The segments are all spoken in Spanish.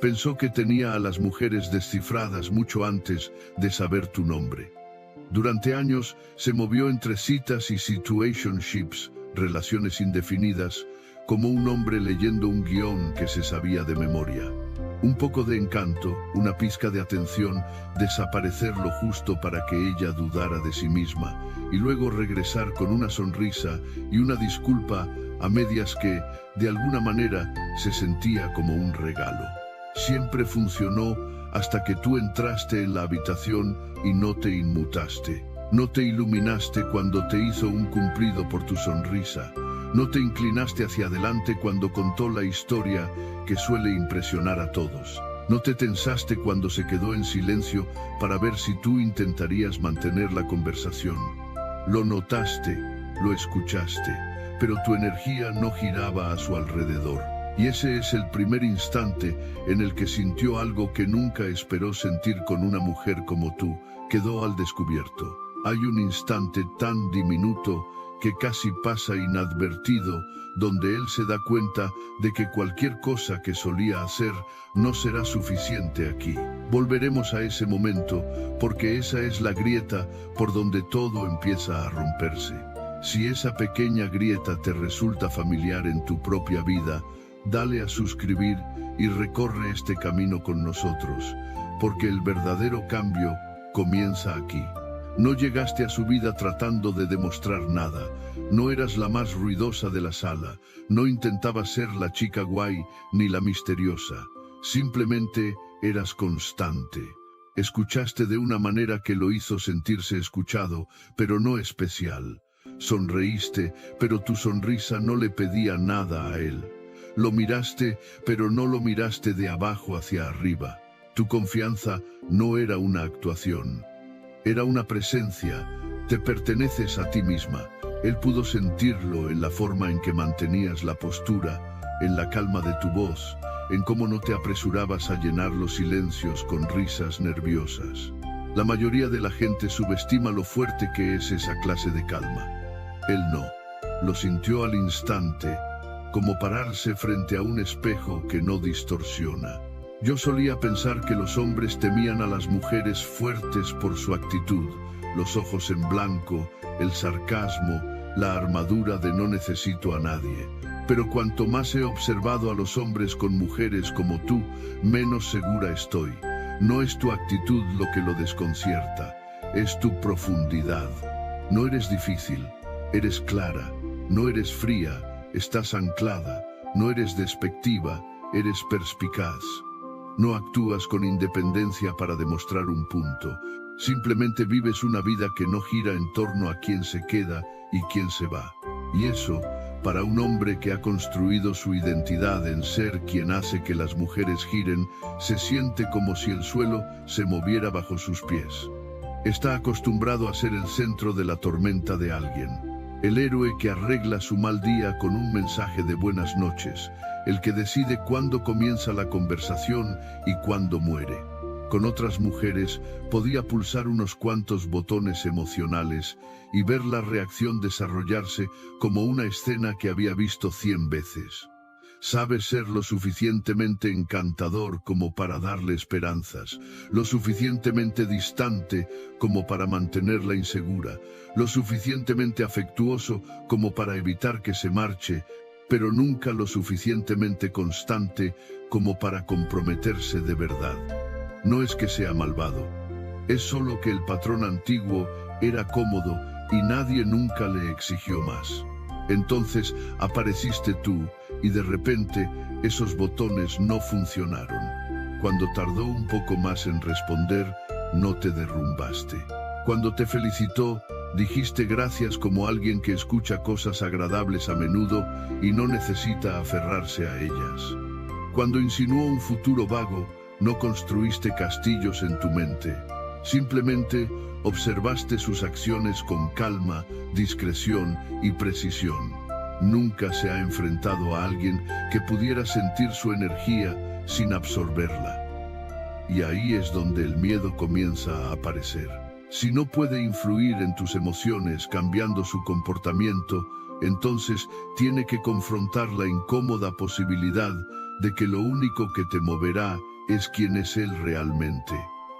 Pensó que tenía a las mujeres descifradas mucho antes de saber tu nombre. Durante años se movió entre citas y situationships, relaciones indefinidas, como un hombre leyendo un guión que se sabía de memoria. Un poco de encanto, una pizca de atención, desaparecer lo justo para que ella dudara de sí misma, y luego regresar con una sonrisa y una disculpa a medias que, de alguna manera, se sentía como un regalo. Siempre funcionó hasta que tú entraste en la habitación y no te inmutaste. No te iluminaste cuando te hizo un cumplido por tu sonrisa. No te inclinaste hacia adelante cuando contó la historia que suele impresionar a todos. No te tensaste cuando se quedó en silencio para ver si tú intentarías mantener la conversación. Lo notaste, lo escuchaste, pero tu energía no giraba a su alrededor. Y ese es el primer instante en el que sintió algo que nunca esperó sentir con una mujer como tú. Quedó al descubierto. Hay un instante tan diminuto que casi pasa inadvertido, donde él se da cuenta de que cualquier cosa que solía hacer no será suficiente aquí. Volveremos a ese momento, porque esa es la grieta por donde todo empieza a romperse. Si esa pequeña grieta te resulta familiar en tu propia vida, dale a suscribir y recorre este camino con nosotros, porque el verdadero cambio comienza aquí. No llegaste a su vida tratando de demostrar nada, no eras la más ruidosa de la sala, no intentabas ser la chica guay ni la misteriosa, simplemente eras constante. Escuchaste de una manera que lo hizo sentirse escuchado, pero no especial. Sonreíste, pero tu sonrisa no le pedía nada a él. Lo miraste, pero no lo miraste de abajo hacia arriba. Tu confianza no era una actuación. Era una presencia, te perteneces a ti misma. Él pudo sentirlo en la forma en que mantenías la postura, en la calma de tu voz, en cómo no te apresurabas a llenar los silencios con risas nerviosas. La mayoría de la gente subestima lo fuerte que es esa clase de calma. Él no. Lo sintió al instante, como pararse frente a un espejo que no distorsiona. Yo solía pensar que los hombres temían a las mujeres fuertes por su actitud, los ojos en blanco, el sarcasmo, la armadura de no necesito a nadie. Pero cuanto más he observado a los hombres con mujeres como tú, menos segura estoy. No es tu actitud lo que lo desconcierta, es tu profundidad. No eres difícil, eres clara, no eres fría, estás anclada, no eres despectiva, eres perspicaz. No actúas con independencia para demostrar un punto. Simplemente vives una vida que no gira en torno a quién se queda y quién se va. Y eso, para un hombre que ha construido su identidad en ser quien hace que las mujeres giren, se siente como si el suelo se moviera bajo sus pies. Está acostumbrado a ser el centro de la tormenta de alguien. El héroe que arregla su mal día con un mensaje de buenas noches, el que decide cuándo comienza la conversación y cuándo muere. Con otras mujeres podía pulsar unos cuantos botones emocionales y ver la reacción desarrollarse como una escena que había visto 100 veces. Sabe ser lo suficientemente encantador como para darle esperanzas, lo suficientemente distante como para mantenerla insegura, lo suficientemente afectuoso como para evitar que se marche, pero nunca lo suficientemente constante como para comprometerse de verdad. No es que sea malvado, es solo que el patrón antiguo era cómodo y nadie nunca le exigió más. Entonces apareciste tú y de repente esos botones no funcionaron. Cuando tardó un poco más en responder, no te derrumbaste. Cuando te felicitó, dijiste gracias como alguien que escucha cosas agradables a menudo y no necesita aferrarse a ellas. Cuando insinuó un futuro vago, no construiste castillos en tu mente. Simplemente observaste sus acciones con calma, discreción y precisión. Nunca se ha enfrentado a alguien que pudiera sentir su energía sin absorberla. Y ahí es donde el miedo comienza a aparecer. Si no puede influir en tus emociones cambiando su comportamiento, entonces tiene que confrontar la incómoda posibilidad de que lo único que te moverá es quien es él realmente.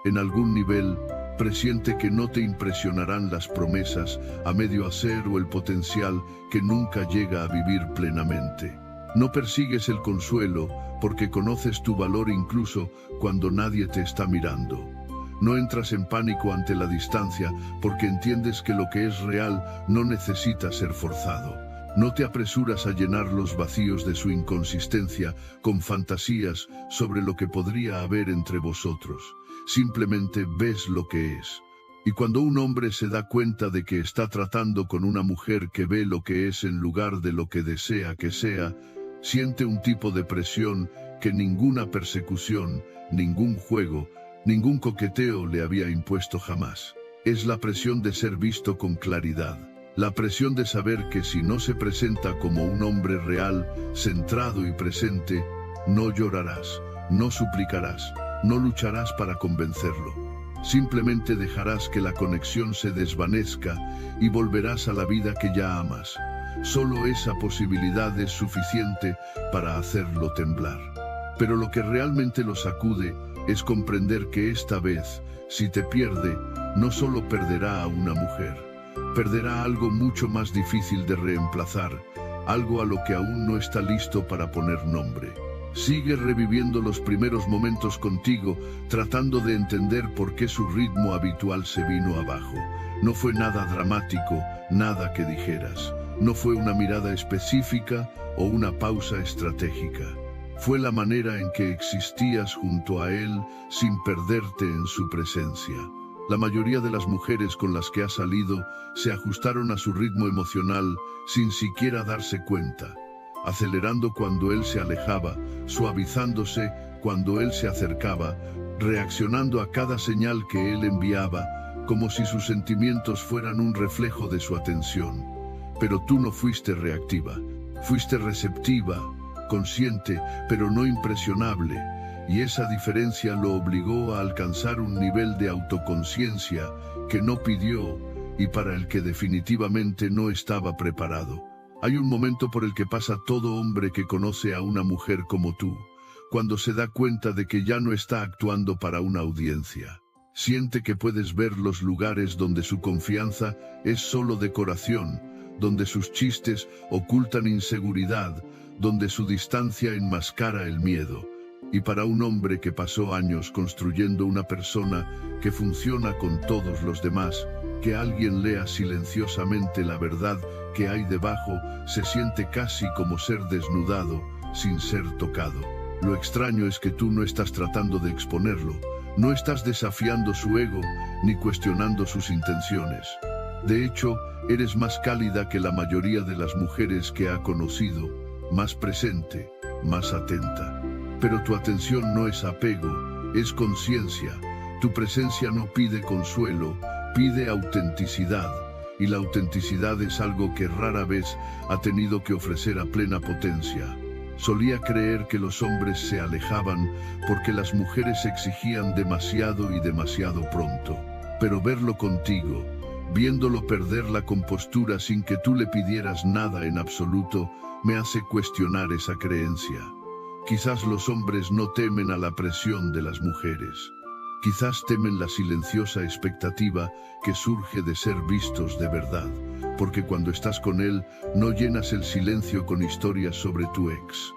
En algún nivel, presiente que no te impresionarán las promesas a medio hacer o el potencial que nunca llega a vivir plenamente. No persigues el consuelo porque conoces tu valor incluso cuando nadie te está mirando. No entras en pánico ante la distancia porque entiendes que lo que es real no necesita ser forzado. No te apresuras a llenar los vacíos de su inconsistencia con fantasías sobre lo que podría haber entre vosotros. Simplemente ves lo que es. Y cuando un hombre se da cuenta de que está tratando con una mujer que ve lo que es en lugar de lo que desea que sea, siente un tipo de presión que ninguna persecución, ningún juego, ningún coqueteo le había impuesto jamás. Es la presión de ser visto con claridad. La presión de saber que si no se presenta como un hombre real, centrado y presente, no llorarás, no suplicarás, no lucharás para convencerlo. Simplemente dejarás que la conexión se desvanezca y volverás a la vida que ya amas. Solo esa posibilidad es suficiente para hacerlo temblar. Pero lo que realmente lo sacude es comprender que esta vez, si te pierde, no solo perderá a una mujer, perderá algo mucho más difícil de reemplazar, algo a lo que aún no está listo para poner nombre. Sigue reviviendo los primeros momentos contigo, tratando de entender por qué su ritmo habitual se vino abajo. No fue nada dramático, nada que dijeras. No fue una mirada específica o una pausa estratégica. Fue la manera en que existías junto a él sin perderte en su presencia. La mayoría de las mujeres con las que ha salido se ajustaron a su ritmo emocional sin siquiera darse cuenta, acelerando cuando él se alejaba, suavizándose cuando él se acercaba, reaccionando a cada señal que él enviaba, como si sus sentimientos fueran un reflejo de su atención. Pero tú no fuiste reactiva, fuiste receptiva, consciente, pero no impresionable, y esa diferencia lo obligó a alcanzar un nivel de autoconciencia que no pidió y para el que definitivamente no estaba preparado. Hay un momento por el que pasa todo hombre que conoce a una mujer como tú, cuando se da cuenta de que ya no está actuando para una audiencia. Siente que puedes ver los lugares donde su confianza es solo decoración, donde sus chistes ocultan inseguridad, donde su distancia enmascara el miedo. Y para un hombre que pasó años construyendo una persona que funciona con todos los demás, que alguien lea silenciosamente la verdad que hay debajo se siente casi como ser desnudado, sin ser tocado. Lo extraño es que tú no estás tratando de exponerlo, no estás desafiando su ego, ni cuestionando sus intenciones. De hecho, eres más cálida que la mayoría de las mujeres que ha conocido, más presente, más atenta. Pero tu atención no es apego, es conciencia. Tu presencia no pide consuelo, pide autenticidad. Y la autenticidad es algo que rara vez ha tenido que ofrecer a plena potencia. Solía creer que los hombres se alejaban porque las mujeres exigían demasiado y demasiado pronto. Pero verlo contigo, viéndolo perder la compostura sin que tú le pidieras nada en absoluto, me hace cuestionar esa creencia. Quizás los hombres no temen a la presión de las mujeres. Quizás temen la silenciosa expectativa que surge de ser vistos de verdad, porque cuando estás con él no llenas el silencio con historias sobre tu ex.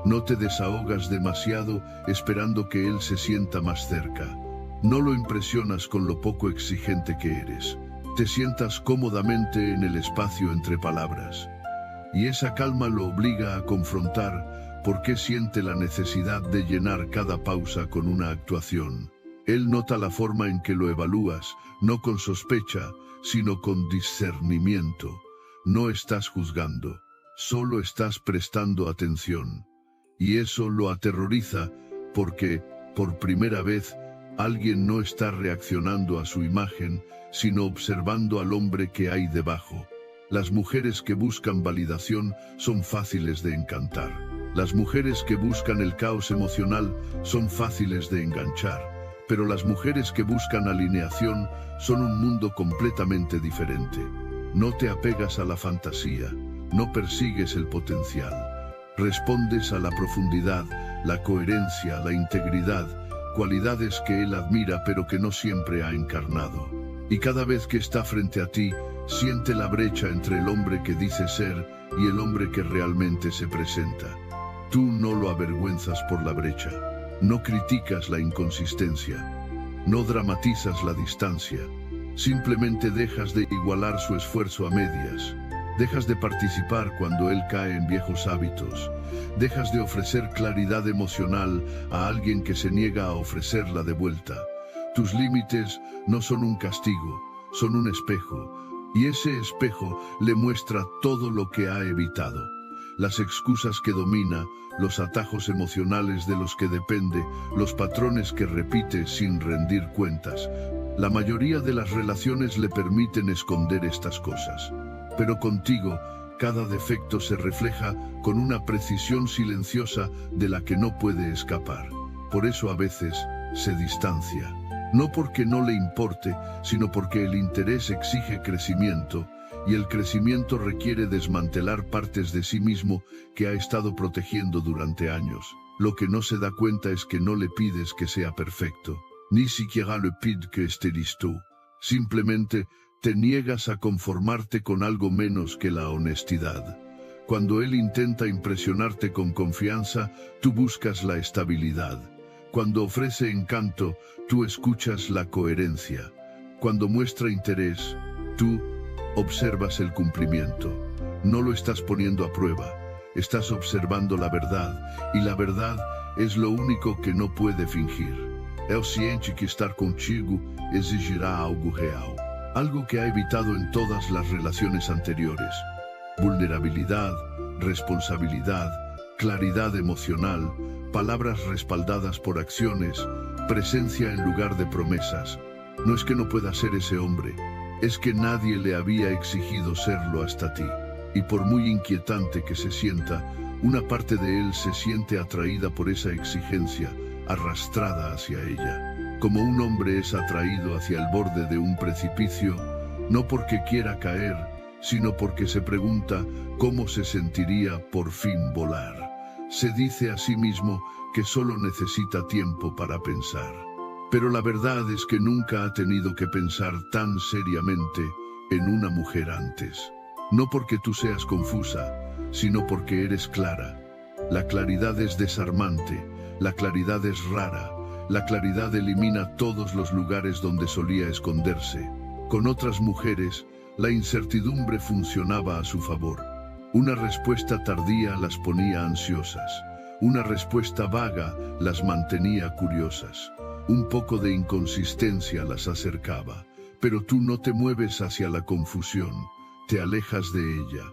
No te desahogas demasiado esperando que él se sienta más cerca. No lo impresionas con lo poco exigente que eres. Te sientas cómodamente en el espacio entre palabras. Y esa calma lo obliga a confrontar por qué siente la necesidad de llenar cada pausa con una actuación. Él nota la forma en que lo evalúas, no con sospecha, sino con discernimiento. No estás juzgando, solo estás prestando atención. Y eso lo aterroriza porque, por primera vez, alguien no está reaccionando a su imagen, sino observando al hombre que hay debajo. Las mujeres que buscan validación son fáciles de encantar. Las mujeres que buscan el caos emocional son fáciles de enganchar. Pero las mujeres que buscan alineación son un mundo completamente diferente. No te apegas a la fantasía, no persigues el potencial. Respondes a la profundidad, la coherencia, la integridad, cualidades que él admira pero que no siempre ha encarnado. Y cada vez que está frente a ti, siente la brecha entre el hombre que dice ser y el hombre que realmente se presenta. Tú no lo avergüenzas por la brecha, no criticas la inconsistencia, no dramatizas la distancia, simplemente dejas de igualar su esfuerzo a medias, dejas de participar cuando él cae en viejos hábitos, dejas de ofrecer claridad emocional a alguien que se niega a ofrecerla de vuelta. Tus límites no son un castigo, son un espejo, y ese espejo le muestra todo lo que ha evitado, las excusas que domina, los atajos emocionales de los que depende, los patrones que repite sin rendir cuentas. La mayoría de las relaciones le permiten esconder estas cosas, pero contigo cada defecto se refleja con una precisión silenciosa de la que no puede escapar. Por eso a veces se distancia. No porque no le importe, sino porque el interés exige crecimiento, y el crecimiento requiere desmantelar partes de sí mismo que ha estado protegiendo durante años. Lo que no se da cuenta es que no le pides que sea perfecto, ni siquiera le pides que esté listo. Simplemente te niegas a conformarte con algo menos que la honestidad. Cuando él intenta impresionarte con confianza, tú buscas la estabilidad. Cuando ofrece encanto, tú escuchas la coherencia. Cuando muestra interés, tú observas el cumplimiento. No lo estás poniendo a prueba, estás observando la verdad, y la verdad es lo único que no puede fingir. Él siente que estar contigo exigirá algo real, algo que ha evitado en todas las relaciones anteriores. Vulnerabilidad, responsabilidad, claridad emocional, palabras respaldadas por acciones, presencia en lugar de promesas. No es que no pueda ser ese hombre, es que nadie le había exigido serlo hasta ti. Y por muy inquietante que se sienta, una parte de él se siente atraída por esa exigencia, arrastrada hacia ella. Como un hombre es atraído hacia el borde de un precipicio, no porque quiera caer, sino porque se pregunta cómo se sentiría por fin volar. Se dice a sí mismo que solo necesita tiempo para pensar. Pero la verdad es que nunca ha tenido que pensar tan seriamente en una mujer antes. No porque tú seas confusa, sino porque eres clara. La claridad es desarmante, la claridad es rara, la claridad elimina todos los lugares donde solía esconderse. Con otras mujeres, la incertidumbre funcionaba a su favor. Una respuesta tardía las ponía ansiosas. Una respuesta vaga las mantenía curiosas. Un poco de inconsistencia las acercaba. Pero tú no te mueves hacia la confusión, te alejas de ella.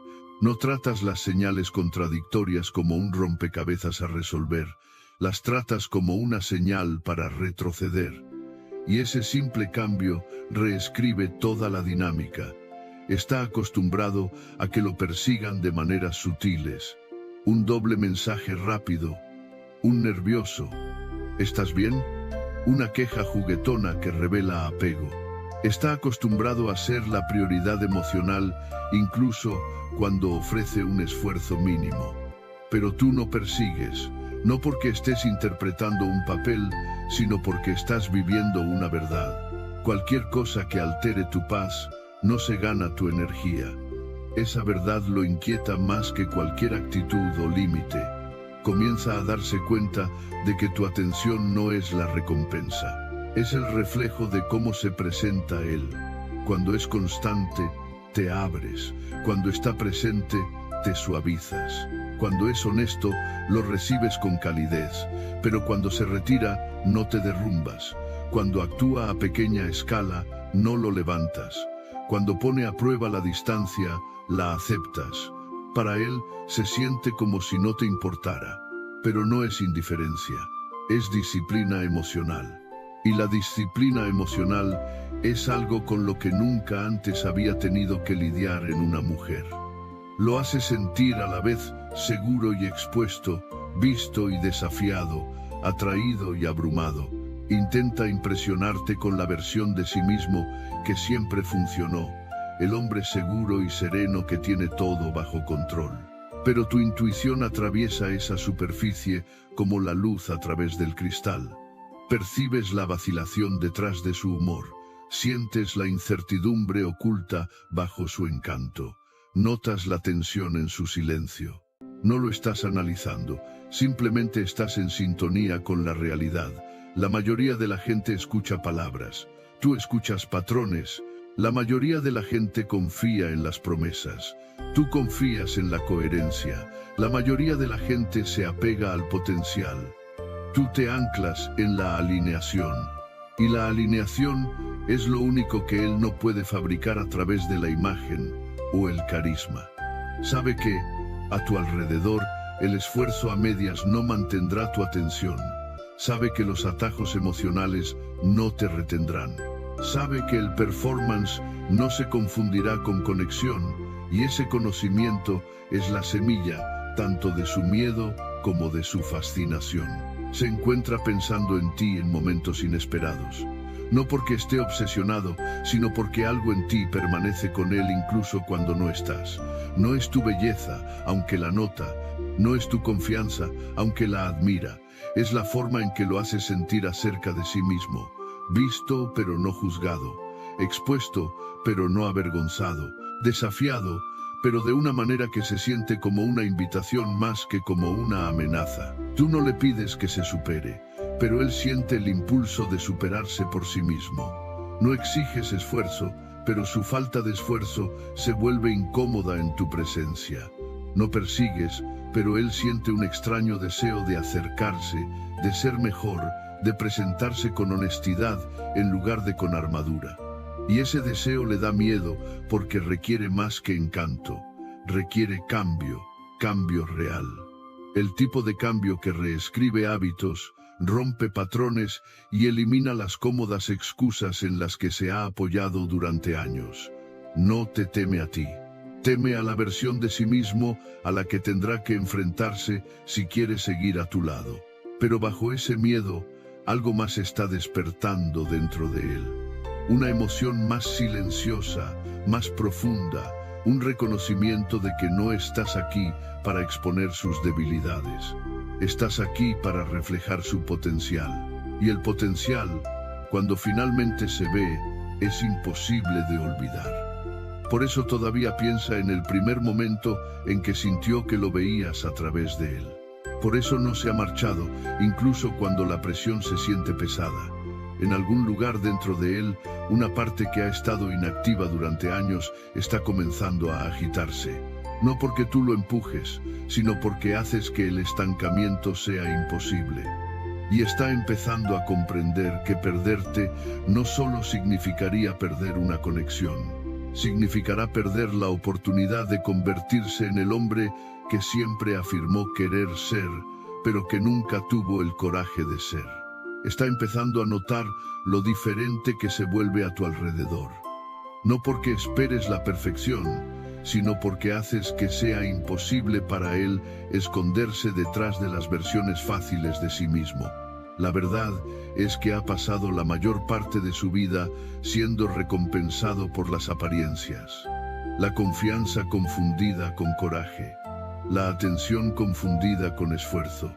No tratas las señales contradictorias como un rompecabezas a resolver. Las tratas como una señal para retroceder. Y ese simple cambio reescribe toda la dinámica. Está acostumbrado a que lo persigan de maneras sutiles. Un doble mensaje rápido, un nervioso. ¿Estás bien? Una queja juguetona que revela apego. Está acostumbrado a ser la prioridad emocional, incluso cuando ofrece un esfuerzo mínimo. Pero tú no persigues, no porque estés interpretando un papel, sino porque estás viviendo una verdad. Cualquier cosa que altere tu paz, no se gana tu energía. Esa verdad lo inquieta más que cualquier actitud o límite. Comienza a darse cuenta de que tu atención no es la recompensa. Es el reflejo de cómo se presenta él. Cuando es constante, te abres. Cuando está presente, te suavizas. Cuando es honesto, lo recibes con calidez. Pero cuando se retira, no te derrumbas. Cuando actúa a pequeña escala, no lo levantas. Cuando pone a prueba la distancia, la aceptas. Para él, se siente como si no te importara. Pero no es indiferencia, es disciplina emocional. Y la disciplina emocional es algo con lo que nunca antes había tenido que lidiar en una mujer. Lo hace sentir a la vez seguro y expuesto, visto y desafiado, atraído y abrumado. Intenta impresionarte con la versión de sí mismo que siempre funcionó, el hombre seguro y sereno que tiene todo bajo control. pero tu intuición atraviesa esa superficie como la luz a través del cristal. Percibes la vacilación detrás de su humor, sientes la incertidumbre oculta bajo su encanto, notas la tensión en su silencio. No lo estás analizando, simplemente estás en sintonía con la realidad. La mayoría de la gente escucha palabras, tú escuchas patrones. La mayoría de la gente confía en las promesas, tú confías en la coherencia. La mayoría de la gente se apega al potencial, tú te anclas en la alineación. Y la alineación es lo único que él no puede fabricar a través de la imagen o el carisma. Sabe que, a tu alrededor, el esfuerzo a medias no mantendrá tu atención. Sabe que los atajos emocionales no te retendrán. Sabe que el performance no se confundirá con conexión, y ese conocimiento es la semilla tanto de su miedo como de su fascinación. Se encuentra pensando en ti en momentos inesperados. No porque esté obsesionado, sino porque algo en ti permanece con él incluso cuando no estás. No es tu belleza, aunque la nota. No es tu confianza, aunque la admira. Es la forma en que lo hace sentir acerca de sí mismo. Visto, pero no juzgado. Expuesto, pero no avergonzado. Desafiado, pero de una manera que se siente como una invitación más que como una amenaza. Tú no le pides que se supere, pero él siente el impulso de superarse por sí mismo. No exiges esfuerzo, pero su falta de esfuerzo se vuelve incómoda en tu presencia. No persigues, pero él siente un extraño deseo de acercarse, de ser mejor, de presentarse con honestidad en lugar de con armadura. Y ese deseo le da miedo porque requiere más que encanto, requiere cambio, cambio real. El tipo de cambio que reescribe hábitos, rompe patrones y elimina las cómodas excusas en las que se ha apoyado durante años. No te teme a ti, teme a la versión de sí mismo a la que tendrá que enfrentarse si quiere seguir a tu lado. Pero bajo ese miedo, algo más está despertando dentro de él. Una emoción más silenciosa, más profunda, un reconocimiento de que no estás aquí para exponer sus debilidades. Estás aquí para reflejar su potencial. Y el potencial, cuando finalmente se ve, es imposible de olvidar. Por eso todavía piensa en el primer momento en que sintió que lo veías a través de él. Por eso no se ha marchado, incluso cuando la presión se siente pesada. En algún lugar dentro de él, una parte que ha estado inactiva durante años está comenzando a agitarse. No porque tú lo empujes, sino porque haces que el estancamiento sea imposible. Y está empezando a comprender que perderte no solo significaría perder una conexión, significará perder la oportunidad de convertirse en el hombre que siempre afirmó querer ser, pero que nunca tuvo el coraje de ser. Está empezando a notar lo diferente que se vuelve a tu alrededor. No porque esperes la perfección, sino porque haces que sea imposible para él esconderse detrás de las versiones fáciles de sí mismo. La verdad es que ha pasado la mayor parte de su vida siendo recompensado por las apariencias. La confianza confundida con coraje, la atención confundida con esfuerzo,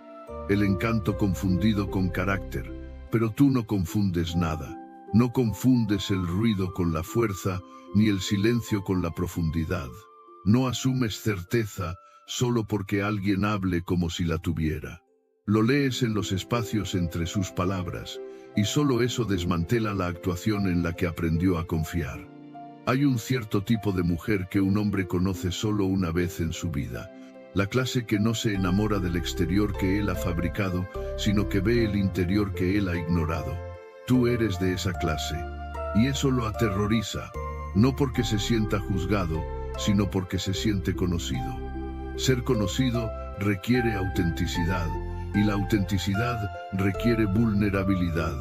el encanto confundido con carácter, pero tú no confundes nada. No confundes el ruido con la fuerza, ni el silencio con la profundidad. No asumes certeza solo porque alguien hable como si la tuviera. Lo lees en los espacios entre sus palabras, y solo eso desmantela la actuación en la que aprendió a confiar. Hay un cierto tipo de mujer que un hombre conoce solo una vez en su vida. La clase que no se enamora del exterior que él ha fabricado, sino que ve el interior que él ha ignorado. Tú eres de esa clase, y eso lo aterroriza, no porque se sienta juzgado, sino porque se siente conocido. Ser conocido requiere autenticidad, y la autenticidad requiere vulnerabilidad.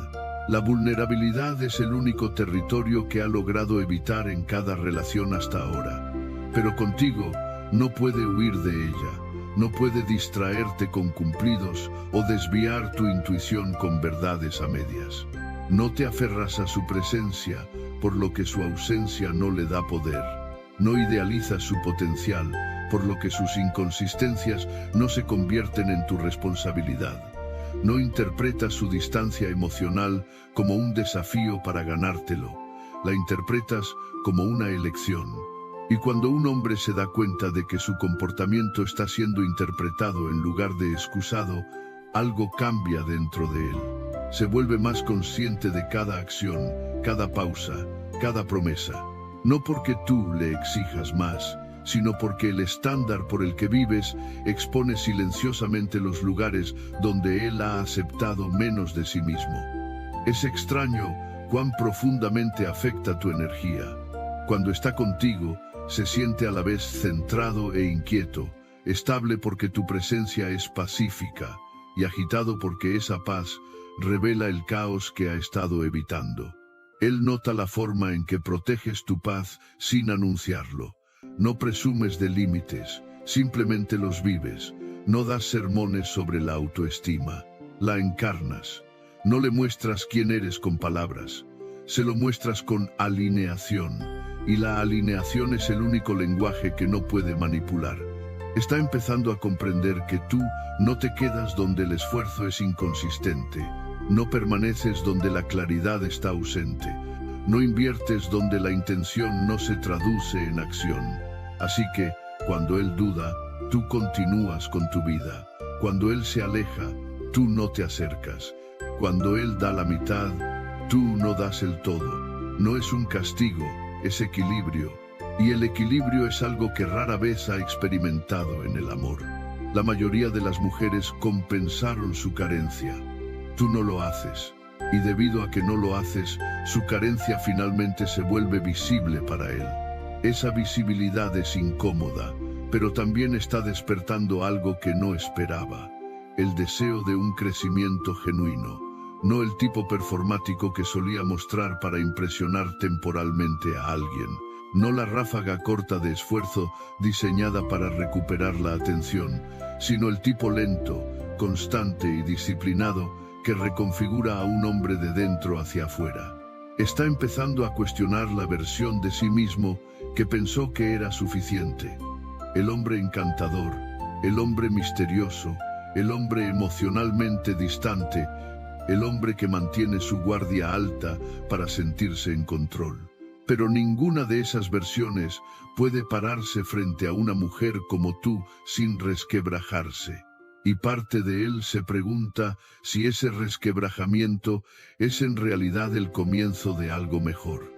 La vulnerabilidad es el único territorio que ha logrado evitar en cada relación hasta ahora. Pero contigo no puede huir de ella, no puede distraerte con cumplidos o desviar tu intuición con verdades a medias. No te aferras a su presencia, por lo que su ausencia no le da poder. No idealizas su potencial, por lo que sus inconsistencias no se convierten en tu responsabilidad. No interpretas su distancia emocional como un desafío para ganártelo, la interpretas como una elección. Y cuando un hombre se da cuenta de que su comportamiento está siendo interpretado en lugar de excusado, algo cambia dentro de él. Se vuelve más consciente de cada acción, cada pausa, cada promesa. No porque tú le exijas más, sino porque el estándar por el que vives expone silenciosamente los lugares donde él ha aceptado menos de sí mismo. Es extraño cuán profundamente afecta tu energía. Cuando está contigo, se siente a la vez centrado e inquieto, estable porque tu presencia es pacífica, y agitado porque esa paz revela el caos que ha estado evitando. Él nota la forma en que proteges tu paz sin anunciarlo. No presumes de límites, simplemente los vives. No das sermones sobre la autoestima, la encarnas. No le muestras quién eres con palabras, se lo muestras con alineación. Y la alineación es el único lenguaje que no puede manipular. Está empezando a comprender que tú no te quedas donde el esfuerzo es inconsistente. No permaneces donde la claridad está ausente. No inviertes donde la intención no se traduce en acción. Así que, cuando él duda, tú continúas con tu vida. Cuando él se aleja, tú no te acercas. Cuando él da la mitad, tú no das el todo. No es un castigo, es equilibrio. Y el equilibrio es algo que rara vez ha experimentado en el amor. La mayoría de las mujeres compensaron su carencia. Tú no lo haces. Y debido a que no lo haces, su carencia finalmente se vuelve visible para él. Esa visibilidad es incómoda, pero también está despertando algo que no esperaba. El deseo de un crecimiento genuino, no el tipo performático que solía mostrar para impresionar temporalmente a alguien. No la ráfaga corta de esfuerzo diseñada para recuperar la atención, sino el tipo lento, constante y disciplinado que reconfigura a un hombre de dentro hacia afuera. Está empezando a cuestionar la versión de sí mismo que pensó que era suficiente. El hombre encantador, el hombre misterioso, el hombre emocionalmente distante, el hombre que mantiene su guardia alta para sentirse en control. Pero ninguna de esas versiones puede pararse frente a una mujer como tú sin resquebrajarse. Y parte de él se pregunta si ese resquebrajamiento es en realidad el comienzo de algo mejor.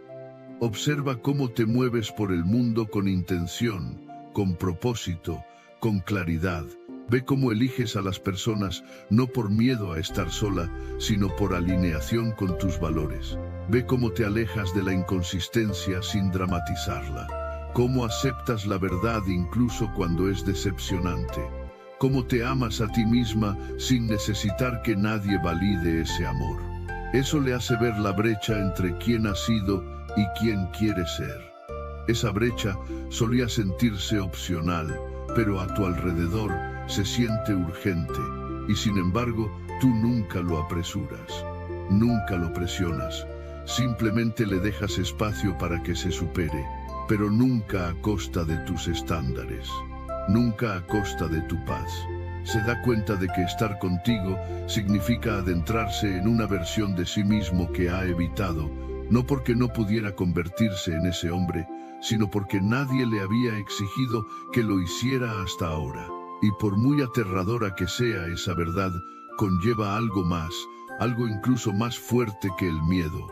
Observa cómo te mueves por el mundo con intención, con propósito, con claridad. Ve cómo eliges a las personas no por miedo a estar sola, sino por alineación con tus valores. Ve cómo te alejas de la inconsistencia sin dramatizarla. Cómo aceptas la verdad incluso cuando es decepcionante. Cómo te amas a ti misma sin necesitar que nadie valide ese amor. Eso le hace ver la brecha entre quién has sido y quién quiere ser. Esa brecha solía sentirse opcional, pero a tu alrededor se siente urgente, y sin embargo, tú nunca lo apresuras, nunca lo presionas, simplemente le dejas espacio para que se supere, pero nunca a costa de tus estándares, nunca a costa de tu paz. Se da cuenta de que estar contigo significa adentrarse en una versión de sí mismo que ha evitado, no porque no pudiera convertirse en ese hombre, sino porque nadie le había exigido que lo hiciera hasta ahora. Y por muy aterradora que sea esa verdad, conlleva algo más, algo incluso más fuerte que el miedo.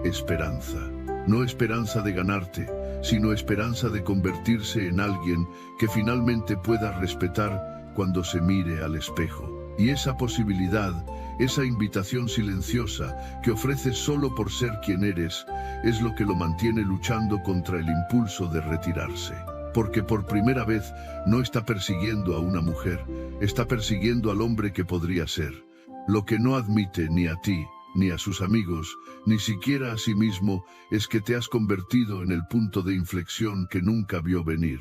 Esperanza. No esperanza de ganarte, sino esperanza de convertirse en alguien que finalmente pueda respetar cuando se mire al espejo. Y esa posibilidad, esa invitación silenciosa que ofreces solo por ser quien eres, es lo que lo mantiene luchando contra el impulso de retirarse. Porque por primera vez no está persiguiendo a una mujer, está persiguiendo al hombre que podría ser. Lo que no admite ni a ti, ni a sus amigos, ni siquiera a sí mismo, es que te has convertido en el punto de inflexión que nunca vio venir.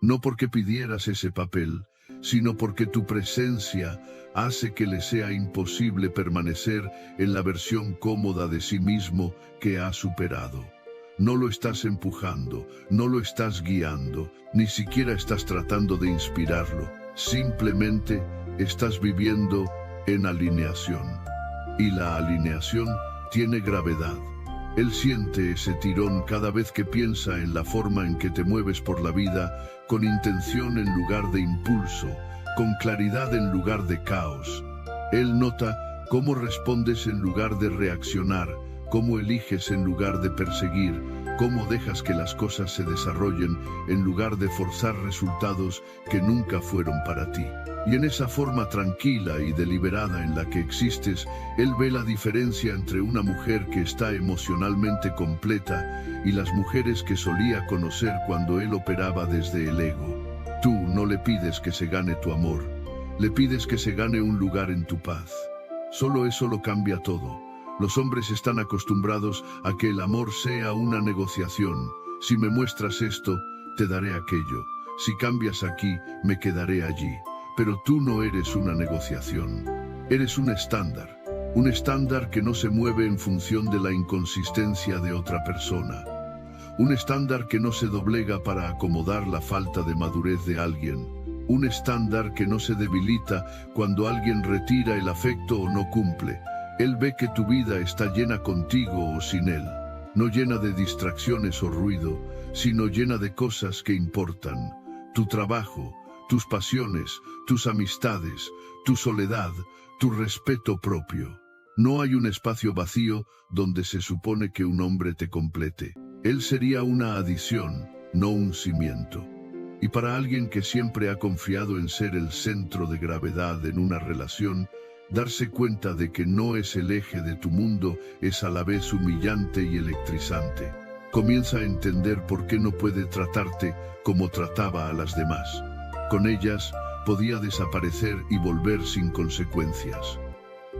No porque pidieras ese papel, sino porque tu presencia hace que le sea imposible permanecer en la versión cómoda de sí mismo que ha superado. No lo estás empujando, no lo estás guiando, ni siquiera estás tratando de inspirarlo. Simplemente estás viviendo en alineación. Y la alineación tiene gravedad. Él siente ese tirón cada vez que piensa en la forma en que te mueves por la vida, con intención en lugar de impulso, con claridad en lugar de caos. Él nota cómo respondes en lugar de reaccionar, cómo eliges en lugar de perseguir, cómo dejas que las cosas se desarrollen en lugar de forzar resultados que nunca fueron para ti. Y en esa forma tranquila y deliberada en la que existes, él ve la diferencia entre una mujer que está emocionalmente completa y las mujeres que solía conocer cuando él operaba desde el ego. Tú no le pides que se gane tu amor, le pides que se gane un lugar en tu paz. Solo eso lo cambia todo. Los hombres están acostumbrados a que el amor sea una negociación. Si me muestras esto, te daré aquello. Si cambias aquí, me quedaré allí. Pero tú no eres una negociación. Eres un estándar que no se mueve en función de la inconsistencia de otra persona. Un estándar que no se doblega para acomodar la falta de madurez de alguien. Un estándar que no se debilita cuando alguien retira el afecto o no cumple. Él ve que tu vida está llena contigo o sin él. No llena de distracciones o ruido, sino llena de cosas que importan. Tu trabajo, tus pasiones, tus amistades, tu soledad, tu respeto propio. No hay un espacio vacío donde se supone que un hombre te complete. Él sería una adición, no un cimiento. Y para alguien que siempre ha confiado en ser el centro de gravedad en una relación, darse cuenta de que no es el eje de tu mundo es a la vez humillante y electrizante. Comienza a entender por qué no puede tratarte como trataba a las demás. Con ellas podía desaparecer y volver sin consecuencias.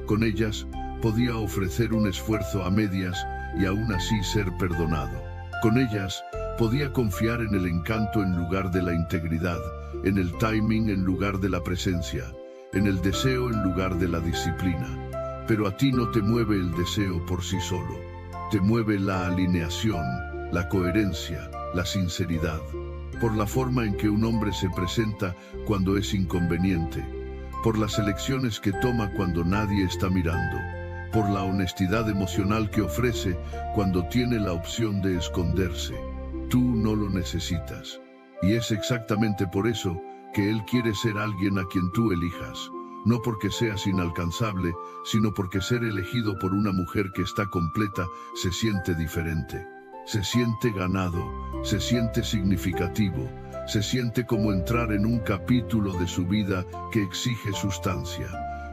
Con ellas podía ofrecer un esfuerzo a medias y aún así ser perdonado. Con ellas podía confiar en el encanto en lugar de la integridad, en el timing en lugar de la presencia, en el deseo en lugar de la disciplina. Pero a ti no te mueve el deseo por sí solo. Te mueve la alineación, la coherencia, la sinceridad. Por la forma en que un hombre se presenta cuando es inconveniente. Por las elecciones que toma cuando nadie está mirando. Por la honestidad emocional que ofrece cuando tiene la opción de esconderse. Tú no lo necesitas. Y es exactamente por eso que él quiere ser alguien a quien tú elijas. No porque seas inalcanzable, sino porque ser elegido por una mujer que está completa se siente diferente. Se siente ganado, se siente significativo, se siente como entrar en un capítulo de su vida que exige sustancia.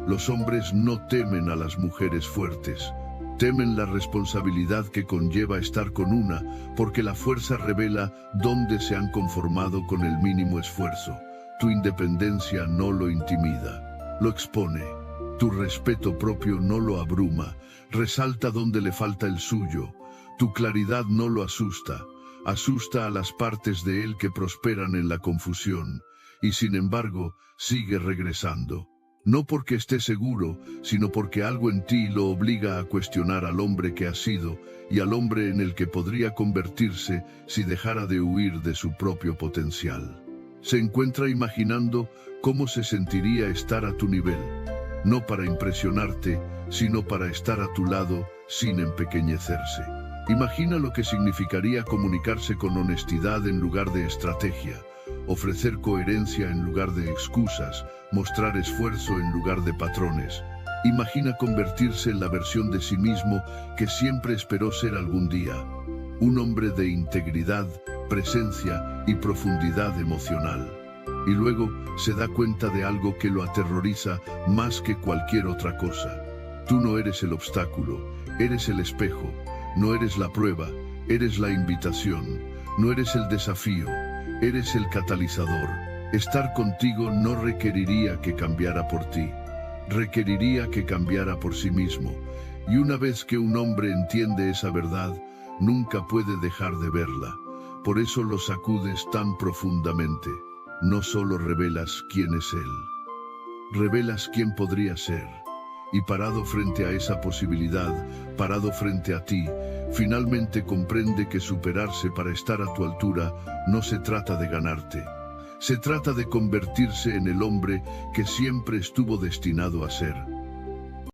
Los hombres no temen a las mujeres fuertes. Temen la responsabilidad que conlleva estar con una, porque la fuerza revela dónde se han conformado con el mínimo esfuerzo. Tu independencia no lo intimida, lo expone. Tu respeto propio no lo abruma, resalta donde le falta el suyo. Tu claridad no lo asusta, asusta a las partes de él que prosperan en la confusión, y sin embargo sigue regresando. No porque esté seguro, sino porque algo en ti lo obliga a cuestionar al hombre que ha sido y al hombre en el que podría convertirse si dejara de huir de su propio potencial. Se encuentra imaginando cómo se sentiría estar a tu nivel, no para impresionarte, sino para estar a tu lado sin empequeñecerse. Imagina lo que significaría comunicarse con honestidad en lugar de estrategia, ofrecer coherencia en lugar de excusas, mostrar esfuerzo en lugar de patrones. Imagina convertirse en la versión de sí mismo que siempre esperó ser algún día. Un hombre de integridad, presencia y profundidad emocional. Y luego se da cuenta de algo que lo aterroriza más que cualquier otra cosa. Tú no eres el obstáculo, eres el espejo. No eres la prueba, eres la invitación. No eres el desafío, eres el catalizador. Estar contigo no requeriría que cambiara por ti. Requeriría que cambiara por sí mismo. Y una vez que un hombre entiende esa verdad, nunca puede dejar de verla. Por eso lo sacudes tan profundamente. No solo revelas quién es él, revelas quién podría ser. Y parado frente a esa posibilidad, parado frente a ti, finalmente comprende que superarse para estar a tu altura no se trata de ganarte. Se trata de convertirse en el hombre que siempre estuvo destinado a ser.